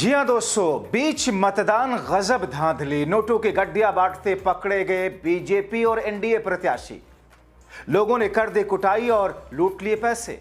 जी हां दोस्तों, बीच मतदान गजब धांधली, नोटों की गड्डियां बांटते पकड़े गए बीजेपी और एनडीए प्रत्याशी। लोगों ने कर दी कुटाई और लूट लिए पैसे।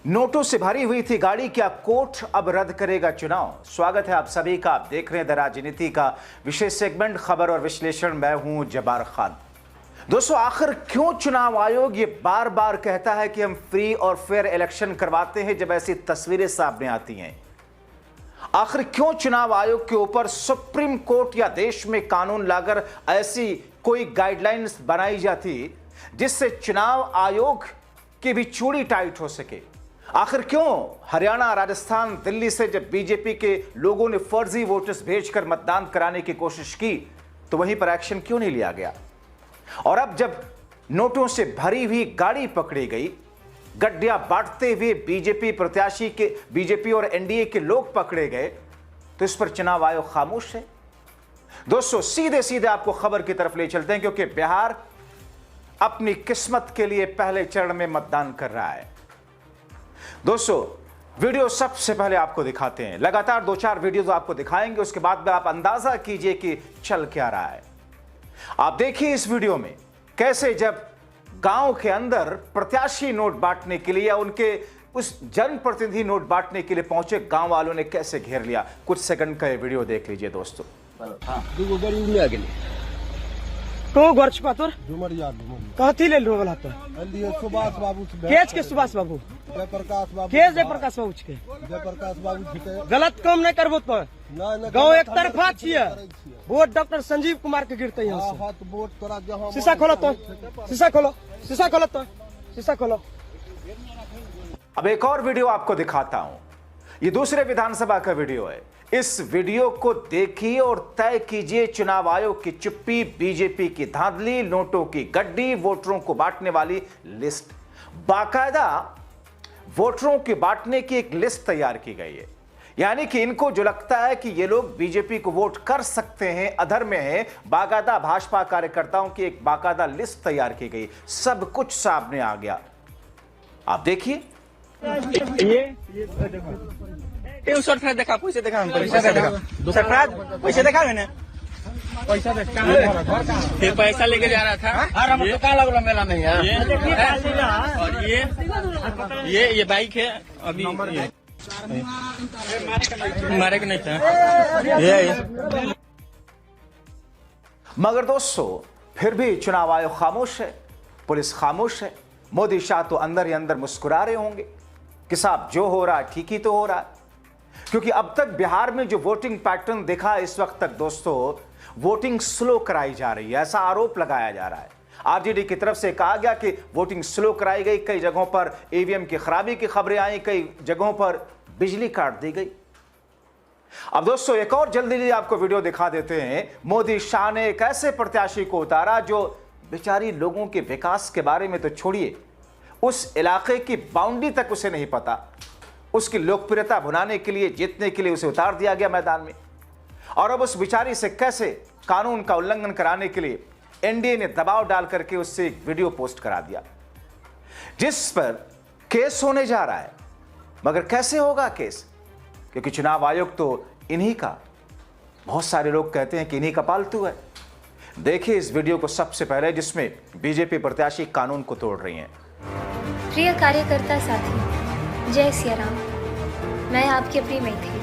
नोटों से भरी हुई थी गाड़ी, क्या कोर्ट अब रद्द करेगा चुनाव? स्वागत है आप सभी का। आप देख रहे हैं द राजनीति का विशेष सेगमेंट खबर और विश्लेषण। मैं हूं जब्बार खान। दोस्तों, आखिर क्यों चुनाव आयोग ये बार बार कहता है कि हम फ्री और फेयर इलेक्शन करवाते हैं जब ऐसी तस्वीरें सामने आती हैं? आखिर क्यों चुनाव आयोग के ऊपर सुप्रीम कोर्ट या देश में कानून लाकर ऐसी कोई गाइडलाइंस बनाई जाती जिससे चुनाव आयोग की भी चूड़ी टाइट हो सके? आखिर क्यों हरियाणा, राजस्थान, दिल्ली से जब बीजेपी के लोगों ने फर्जी वोटर्स भेजकर मतदान कराने की कोशिश की तो वहीं पर एक्शन क्यों नहीं लिया गया? और अब जब नोटों से भरी हुई गाड़ी पकड़ी गई, गड्डियां बांटते हुए बीजेपी और एनडीए के लोग पकड़े गए, तो इस पर चुनाव आयोग खामोश है। दोस्तों, सीधे सीधे आपको खबर की तरफ ले चलते हैं, क्योंकि बिहार अपनी किस्मत के लिए पहले चरण में मतदान कर रहा है। दोस्तों, वीडियो सबसे पहले आपको दिखाते हैं। लगातार 2-4 वीडियो आपको दिखाएंगे, उसके बाद में आप अंदाजा कीजिए कि चल क्या रहा है। आप देखिए इस वीडियो में कैसे जब गांव के अंदर प्रत्याशी नोट बांटने के लिए या उनके उस जनप्रतिनिधि नोट बांटने के लिए पहुंचे, गांव वालों ने कैसे घेर लिया। कुछ सेकंड का ये वीडियो देख लीजिए दोस्तों। तो गर्च पातर कहती ले लो वाला तो सुभाष बाबू केज के सुभाष बाबू जयप्रकाश बाबू केज जयप्रकाश बाबू के जयप्रकाश बाबू के गलत काम नहीं करबो तो गांव एक तरफा छिए। वोट डॉक्टर संजीव कुमार के गिरते यहाँ से। हां तो वोट तोरा जहां शीशा खोलो तो शीशा खोलो शीशा खोलो तो शीशा खोलो। अब एक और वीडियो आपको दिखाता हूं। ये दूसरे विधानसभा का वीडियो है। इस वीडियो को देखिए और तय कीजिए चुनाव आयोग की चुप्पी, बीजेपी की धांधली, नोटों की गड्डी, वोटरों को बांटने वाली लिस्ट। बाकायदा वोटरों के बांटने की एक लिस्ट तैयार की गई है। यानी कि इनको जो लगता है कि ये लोग बीजेपी को वोट कर सकते हैं, अधर में है, बाकायदा भाजपा कार्यकर्ताओं की एक बाकायदा लिस्ट तैयार की गई। सब कुछ सामने आ गया। आप देखिए सरफराज देखा, पैसे देखा, सरफराज पैसे देखा मैंने, पैसा फिर पैसा लेके जा रहा था। ये कहाँ लगला मेला में यार। और ये बाइक है अभी, मारे के नहीं था ये। मगर दोस्तों, फिर भी चुनाव आयोग खामोश है, पुलिस खामोश है। मोदी शाह तो अंदर ही अंदर मुस्कुरा रहे होंगे कि साहब जो हो रहा है ठीक ही तो हो रहा है। क्योंकि अब तक बिहार में जो वोटिंग पैटर्न देखा, इस वक्त तक दोस्तों वोटिंग स्लो कराई जा रही है, ऐसा आरोप लगाया जा रहा है। आरजेडी की तरफ से कहा गया कि वोटिंग स्लो कराई गई, कई जगहों पर ईवीएम की खराबी की खबरें आई, कई जगहों पर बिजली काट दी गई। अब दोस्तों, एक और जल्दी आपको वीडियो दिखा देते हैं। मोदी शाह ने एक ऐसे प्रत्याशी को उतारा जो बेचारी लोगों के विकास के बारे में तो छोड़िए, उस इलाके की बाउंड्री तक उसे नहीं पता। उसकी लोकप्रियता भुनाने के लिए, जीतने के लिए उसे उतार दिया गया मैदान में। और अब उस बेचारी से कैसे कानून का उल्लंघन कराने के लिए एनडीए ने दबाव डाल करके उससे एक वीडियो पोस्ट करा दिया, जिस पर केस होने जा रहा है। मगर कैसे होगा केस? क्योंकि चुनाव आयोग तो इन्हीं का, बहुत सारे लोग कहते हैं कि इन्हीं का पालतू है। देखिए इस वीडियो को सबसे पहले, जिसमें बीजेपी प्रत्याशी कानून को तोड़ रही हैं। प्रिय कार्यकर्ता साथी, जय सिया राम। मैं आपकी प्रिय मैथिली।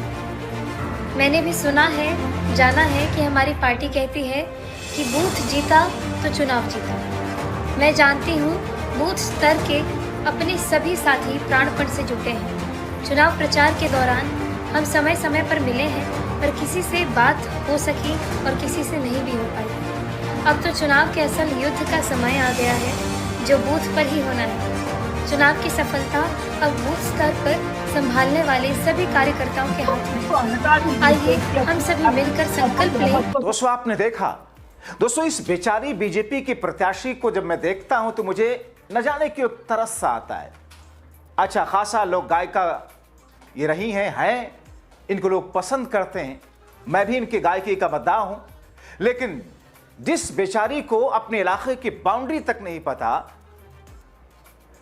मैंने भी सुना है, जाना है कि हमारी पार्टी कहती है कि बूथ जीता तो चुनाव जीता। मैं जानती हूँ बूथ स्तर के अपने सभी साथी प्राणपण से जुटे हैं। चुनाव प्रचार के दौरान हम समय समय पर मिले हैं, पर किसी से बात हो सकी और किसी से नहीं भी हो पाई। अब तो चुनाव के असल युद्ध का समय आ गया है, जो बूथ पर ही होना है। चुनाव की सफलता अब बूथ स्तर पर संभालने वाले सभी कार्यकर्ताओं के हाथ में। आइए हम सभी मिलकर संकल्प लें। दोस्तों, आपने देखा, दोस्तों इस बेचारी बीजेपी की प्रत्याशी को जब मैं देखता हूं तो मुझे न जाने क्यों तरस सा आता है। अच्छा खासा लोग गायिका ये रही हैं, इनको लोग पसंद करते हैं, मैं भी इनकी गायकी का मद्दाह हूं। लेकिन जिस बेचारी को अपने इलाके की बाउंड्री तक नहीं पता,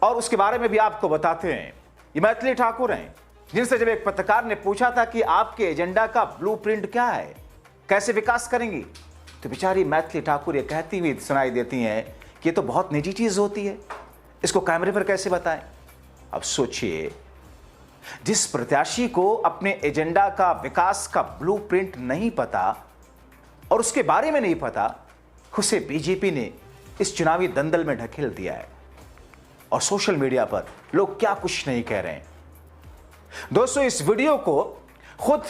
और उसके बारे में भी आपको बताते हैं, ये मैथिली ठाकुर हैं। जिनसे जब एक पत्रकार ने पूछा था कि आपके एजेंडा का ब्लूप्रिंट क्या है, कैसे विकास करेंगी, तो बेचारी मैथिली ठाकुर ये कहती हुई सुनाई देती हैं कि ये तो बहुत निजी चीज होती है, इसको कैमरे पर कैसे बताएं। अब सोचिए, जिस प्रत्याशी को अपने एजेंडा का, विकास का ब्लूप्रिंट नहीं पता और उसके बारे में नहीं पता, उसे बीजेपी ने इस चुनावी दंदल में ढकेल दिया है। और सोशल मीडिया पर लोग क्या कुछ नहीं कह रहे हैं। दोस्तों, इस वीडियो को खुद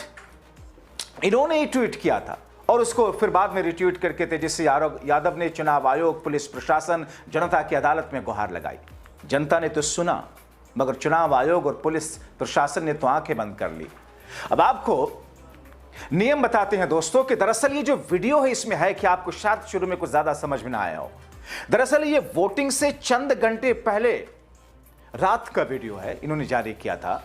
इन्होंने ही ट्वीट किया था और उसको फिर बाद में रिट्वीट करके तेजस्वी यादव ने चुनाव आयोग, पुलिस प्रशासन, जनता की अदालत में गुहार लगाई। जनता ने तो सुना, मगर चुनाव आयोग और पुलिस प्रशासन ने तो आंखें बंद कर ली। अब आपको नियम बताते हैं दोस्तों कि दरअसल ये जो वीडियो है इसमें है कि आपको शायद शुरू में कुछ ज्यादा समझ में ना आया हो। दरअसल ये वोटिंग से चंद घंटे पहले रात का वीडियो है, इन्होंने जारी किया था।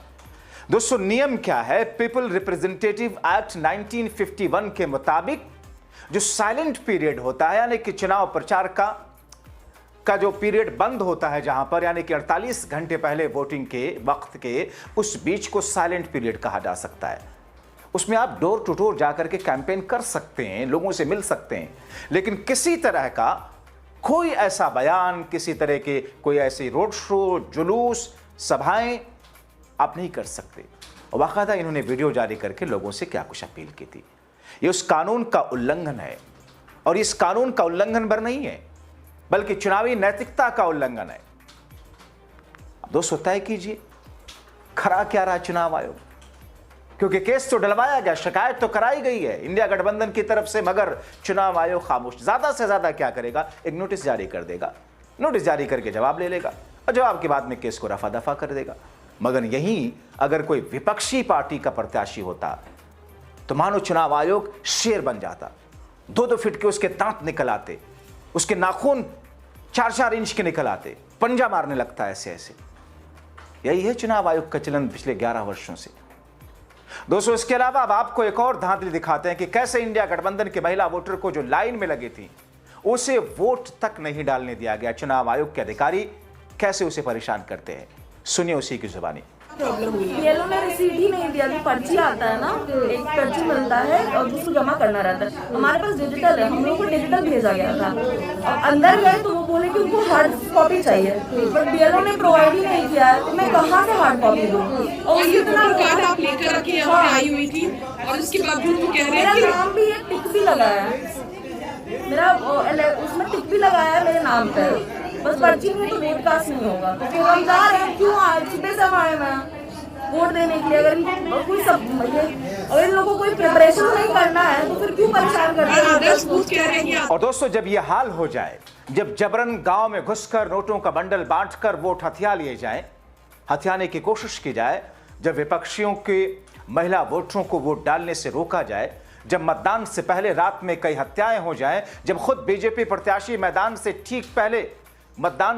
दोस्तों, नियम क्या है? पीपल रिप्रेजेंटेटिव एक्ट 1951 के मुताबिक जो साइलेंट पीरियड होता है, यानी कि चुनाव प्रचार का जो पीरियड बंद होता है, जहां पर यानी कि 48 घंटे पहले वोटिंग के वक्त के उस बीच को साइलेंट पीरियड कहा जा सकता है। उसमें आप डोर टू डोर जाकर के कैंपेन कर सकते हैं, लोगों से मिल सकते हैं, लेकिन किसी तरह का कोई ऐसा बयान, किसी तरह के कोई ऐसी रोड शो, जुलूस, सभाएं आप नहीं कर सकते। और बाकायदा इन्होंने वीडियो जारी करके लोगों से क्या कुछ अपील की थी। ये उस कानून का उल्लंघन है, और इस कानून का उल्लंघन भर नहीं है, बल्कि चुनावी नैतिकता का उल्लंघन है। अब दोस्तों, तय कीजिए खरा क्या रहा चुनाव आयोग, क्योंकि केस तो डलवाया गया, शिकायत तो कराई गई है इंडिया गठबंधन की तरफ से, मगर चुनाव आयोग खामोश। ज्यादा से ज्यादा क्या करेगा? एक नोटिस जारी कर देगा, नोटिस जारी करके जवाब ले लेगा और जवाब के बाद में केस को रफा दफा कर देगा। मगर यही अगर कोई विपक्षी पार्टी का प्रत्याशी होता तो मानो चुनाव आयोग शेर बन जाता, 2-2 फीट के उसके दांत निकल आते, उसके नाखून 4-4 इंच के निकल आते, पंजा मारने लगता है ऐसे ऐसे। यही है चुनाव आयोग का चलन पिछले 11 वर्षों से। दोस्तों, इसके अलावा अब आपको एक और धांधली दिखाते हैं कि कैसे इंडिया गठबंधन के महिला वोटर को जो लाइन में लगी थी उसे वोट तक नहीं डालने दिया गया। चुनाव आयोग के अधिकारी कैसे उसे परेशान करते हैं, सुनिए उसी की जुबानी। येलो ने रिसीट ही नहीं दिया। अभी पर्ची आता है ना, एक पर्ची मिलता है और उसको जमा करना रहता है। हमारे पास डिजिटल है, हम लोगों को डिजिटल भेजा गया था और अंदर गए तो वो बोले कि उनको हार्ड कॉपी चाहिए, बट येलो ने प्रोवाइड ही नहीं किया है, तो मैं कहाँ से हार्ड कॉपी दूँ? और ये कार्ड आप लेकर रखी यहाँ पे आई हुई थी और उसके बावजूद वो कह रहे हैं मेरा नाम भी एक टिक भी लगाया है, मेरा उसमें टिक भी लगाया है मेरे नाम पे, बस पर्ची में तो वोट कास्ट नहीं होगा। तो फिर हम जा रहे हैं, क्यों आए? सुबह से आए मैं वोट देने के लिए। अगर कोई सब अगर इन लोगों को कोई प्रिपरेशन नहीं करना है तो फिर क्यों परेशान करते हैं? और दोस्तों, जब यह हाल हो जाए, जब जबरन गांव में घुसकर नोटों का बंडल बांटकर वोट हथिया लिए जाए, हथियाने की कोशिश की जाए, जब विपक्षियों के महिला वोटरों को वोट डालने से रोका जाए, जब मतदान से पहले रात में कई हत्याएं हो जाएं, जब खुद बीजेपी प्रत्याशी मतदान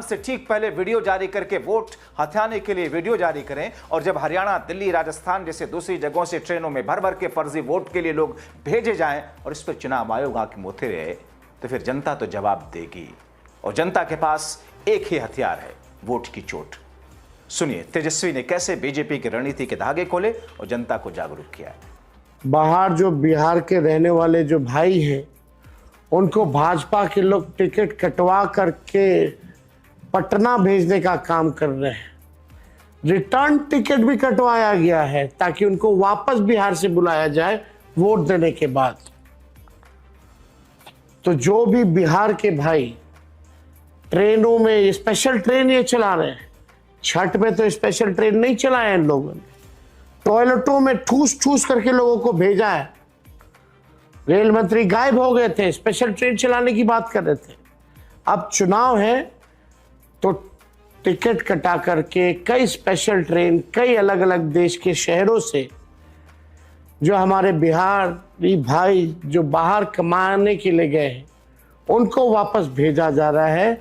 से ठीक पहले वीडियो जारी करके वोट हथियाने के लिए वीडियो जारी करें, और जब हरियाणा, दिल्ली, राजस्थान जैसे दूसरी जगहों से ट्रेनों में भर भर के फर्जी वोट के लिए लोग भेजे जाएं और इस पर चुनाव आयोग आके मोते रहे, तो फिर जनता तो जवाब देगी। और जनता के पास एक ही हथियार है, वोट की चोट। सुनिए तेजस्वी ने कैसे बीजेपी की रणनीति के धागे खोले और जनता को जागरूक किया है। बाहर जो बिहार के रहने वाले जो भाई हैं, उनको भाजपा के लोग टिकट कटवा करके पटना भेजने का काम कर रहे हैं। रिटर्न टिकट भी कटवाया गया है ताकि उनको वापस बिहार से बुलाया जाए वोट देने के बाद। तो जो भी बिहार के भाई ट्रेनों में स्पेशल ट्रेन ये चला रहे हैं, छठ में तो स्पेशल ट्रेन नहीं चलाया इन लोगों ने, टॉयलेटों में ठूस ठूस करके लोगों को भेजा है। रेल मंत्री गायब हो गए थे, स्पेशल ट्रेन चलाने की बात कर रहे थे। अब चुनाव है तो टिकट कटा करके कई स्पेशल ट्रेन कई अलग अलग देश के शहरों से जो हमारे बिहारी भाई जो बाहर कमाने के लिए गए हैं उनको वापस भेजा जा रहा है।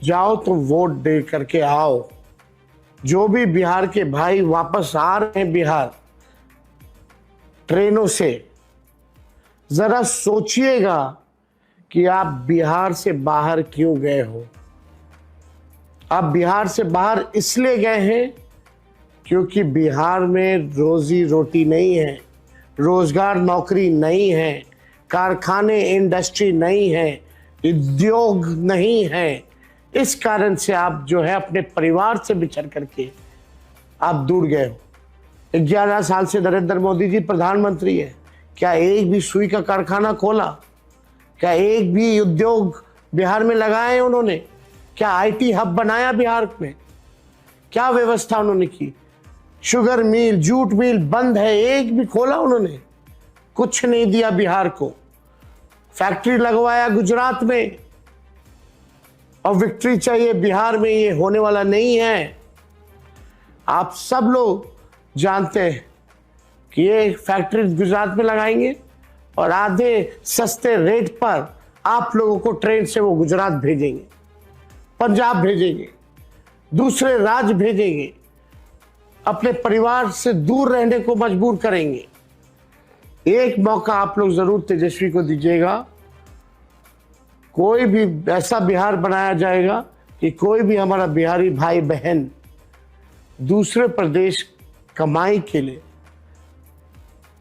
जाओ तो वोट दे करके आओ। जो भी बिहार के भाई वापस आ रहे हैं बिहार ट्रेनों से, जरा सोचिएगा कि आप बिहार से बाहर क्यों गए हो। आप बिहार से बाहर इसलिए गए हैं क्योंकि बिहार में रोजी रोटी नहीं है, रोजगार नौकरी नहीं है, कारखाने इंडस्ट्री नहीं है, उद्योग नहीं है। इस कारण से आप जो है अपने परिवार से बिछड़ करके आप दूर गए हो। 11 साल से नरेंद्र मोदी जी प्रधानमंत्री है, क्या एक भी सुई का कारखाना खोला? क्या एक भी उद्योग बिहार में लगाए उन्होंने? क्या आईटी हब बनाया बिहार में? क्या व्यवस्था उन्होंने की? शुगर मिल, जूट मिल बंद है, एक भी खोला उन्होंने? कुछ नहीं दिया बिहार को। फैक्ट्री लगवाया गुजरात में और विक्ट्री चाहिए बिहार में, ये होने वाला नहीं है। आप सब लोग जानते हैं कि ये फैक्ट्री गुजरात में लगाएंगे और आधे सस्ते रेट पर आप लोगों को ट्रेन से वो गुजरात भेजेंगे, पंजाब भेजेंगे, दूसरे राज्य भेजेंगे, अपने परिवार से दूर रहने को मजबूर करेंगे। एक मौका आप लोग जरूर तेजस्वी को दीजिएगा। कोई भी ऐसा बिहार बनाया जाएगा कि कोई भी हमारा बिहारी भाई बहन दूसरे प्रदेश कमाई के लिए,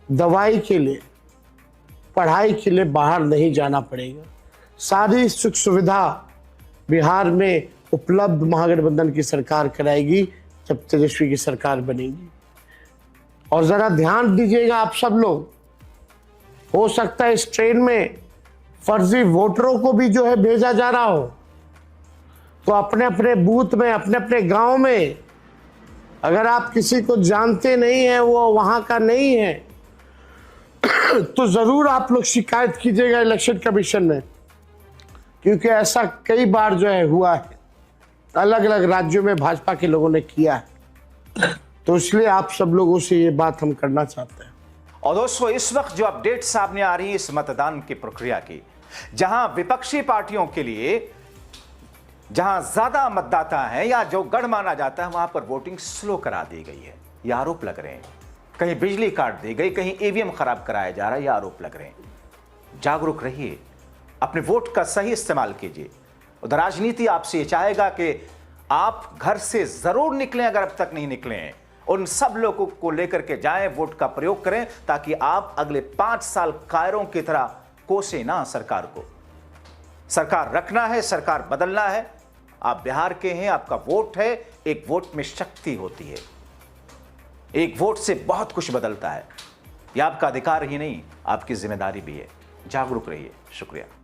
दवाई के लिए, पढ़ाई के लिए बाहर नहीं जाना पड़ेगा। सारी सुख सुविधा बिहार में उपलब्ध महागठबंधन की सरकार कराएगी जब तेजस्वी की सरकार बनेगी। और जरा ध्यान दीजिएगा आप सब लोग, हो सकता है इस ट्रेन में फर्जी वोटरों को भी जो है भेजा जा रहा हो, तो अपने अपने बूथ में, अपने अपने गांव में अगर आप किसी को जानते नहीं हैं, वो वहां का नहीं है, तो जरूर आप लोग शिकायत कीजिएगा इलेक्शन कमीशन में, क्योंकि ऐसा कई बार जो है हुआ है, अलग अलग राज्यों में भाजपा के लोगों ने किया है। तो इसलिए आप सब लोगों से ये बात हम करना चाहते हैं। और दोस्तों, इस वक्त जो अपडेट सामने आ रही है इस मतदान की प्रक्रिया की, जहां विपक्षी पार्टियों के लिए जहां ज्यादा मतदाता हैं या जो गढ़ माना जाता है, वहां पर वोटिंग स्लो करा दी गई है, ये आरोप लग रहे हैं। कहीं बिजली काट दी गई, कहीं ईवीएम खराब कराया जा रहा है, ये आरोप लग रहे हैं। जागरूक रहिए, अपने वोट का सही इस्तेमाल कीजिए। उधर राजनीति आपसे ये चाहेगा कि आप घर से जरूर निकलें, अगर अब तक नहीं निकले हैं, उन सब लोगों को लेकर के जाएं, वोट का प्रयोग करें, ताकि आप अगले 5 साल कायरों की तरह कोसे ना सरकार को। सरकार रखना है, सरकार बदलना है। आप बिहार के हैं, आपका वोट है, एक वोट में शक्ति होती है, एक वोट से बहुत कुछ बदलता है। यह आपका अधिकार ही नहीं, आपकी जिम्मेदारी भी है। जागरूक रहिए। शुक्रिया।